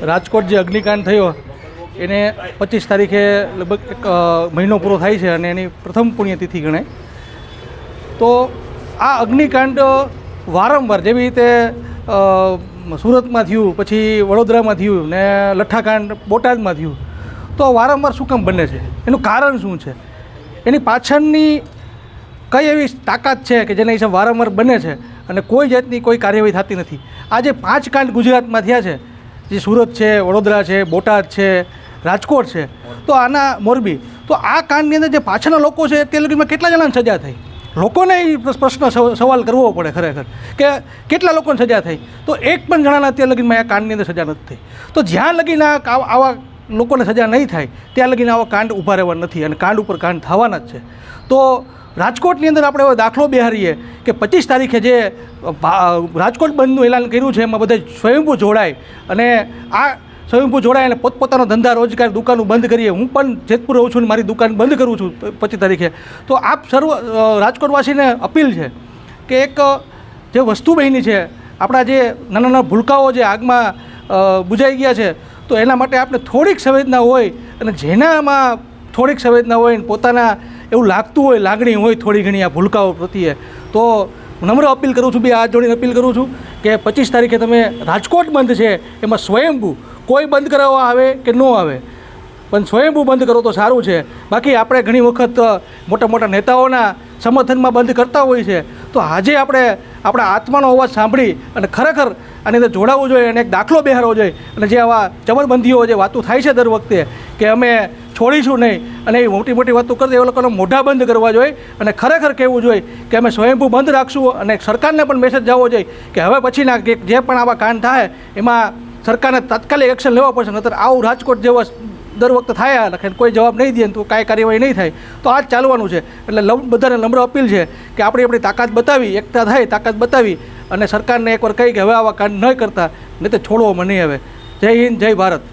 રાજકોટ જે અગ્નિકાંડ થયો એને 25 તારીખે લગભગ એક મહિનો પૂરો થાય છે અને એની પ્રથમ પુણ્યતિથિ ગણાય. તો આ અગ્નિકાંડ વારંવાર જેવી રીતે સુરતમાં થયું, પછી વડોદરામાં થયું ને લઠ્ઠાકાંડ બોટાદમાં થયું, તો વારંવાર શું કામ બને છે? એનું કારણ શું છે? એની પાછળની કઈ એવી તાકાત છે કે જેના હિસાબ વારંવાર બને છે અને કોઈ જાતની કોઈ કાર્યવાહી થતી નથી? આજે 5 કાંડ ગુજરાતમાં થયા છે, જે સુરત છે, વડોદરા છે, બોટાદ છે, રાજકોટ છે, તો આના મોરબી, તો આ કાંડની અંદર જે પાછળના લોકો છે તે લગીમાં કેટલા જણાને સજા થઈ? લોકોને એ પ્રશ્ન સવાલ કરવો પડે ખરેખર કે કેટલા લોકોને સજા થઈ? તો એક પણ જણાના અત્યાર લગીનમાં આ કાંડની અંદર સજા નથી થઈ. તો જ્યાં લગીને આવા લોકોને સજા નહીં થાય ત્યાં લગીને આવા કાંડ ઊભા રહેવા નથી અને કાંડ ઉપર કાંડ થવાના જ છે. તો રાજકોટની અંદર આપણે હવે દાખલો બેહારીએ કે 25 તારીખે જે રાજકોટ બંધનું એલાન કર્યું છે એમાં બધા સ્વયંભૂ જોડાય અને આ સ્વયંભૂ જોડાય અને પોતપોતાનો ધંધા રોજગાર દુકાનો બંધ કરીએ. હું પણ જેતપુર રહું છું ને મારી દુકાન બંધ કરું છું 25 તારીખે. તો આપ સર્વ રાજકોટવાસીને અપીલ છે કે એક જે વસ્તુ બની છે, આપણા જે નાના નાના ભૂલકાઓ જે આગમાં બુજાઈ ગયા છે, તો એના માટે આપણે થોડીક સંવેદના હોય અને જેનામાં થોડીક સંવેદના હોય ને પોતાના એવું લાગતું હોય, લાગણી હોય થોડી ઘણી આ ભૂલકાઓ પ્રત્યે, તો નમ્ર અપીલ કરું છું, બે હાથ જોડીને અપીલ કરું છું કે 25 તારીખે તમે રાજકોટ બંધ છે એમાં સ્વયંભૂ કોઈ બંધ કરાવવા આવે કે ન આવે પણ સ્વયંભૂ બંધ કરો તો સારું છે. બાકી આપણે ઘણી વખત મોટા મોટા નેતાઓના સમર્થનમાં બંધ કરતા હોય છે, તો આજે આપણે આપણા આત્માનો અવાજ સાંભળી અને ખરેખર આની અંદર જોડાવવું જોઈએ અને એક દાખલો બેહારવો જોઈએ. અને જે આવા ચમરબંધીઓ જે વાતો થાય છે દર વખતે કે અમે છોડીશું નહીં અને એ મોટી મોટી વાતો કરતી, એ લોકોને મોઢા બંધ કરવા જોઈએ અને ખરેખર કહેવું જોઈએ કે અમે સ્વયંભૂ બંધ રાખશું. અને સરકારને પણ મેસેજ જવો જોઈએ કે હવે પછીના જે પણ આવા કાંડ થાય એમાં સરકારને તાત્કાલિક એક્શન લેવા પડશે. નહીતર આવું રાજકોટ જેવો દર વખતે થાય લખે કોઈ જવાબ નહીં દે તો કાંઈ કાર્યવાહી નહીં થાય, તો આ જ ચાલવાનું છે. એટલે બધાને નમ્ર અપીલ છે કે આપણી તાકાત બતાવી, એકતા થાય, તાકાત બતાવી અને સરકારને એકવાર કહી કે હવે આવા કાંડ ન કરતા, નહીં તો છોડવામાં નહીં આવે. જય હિન્દ, જય ભારત.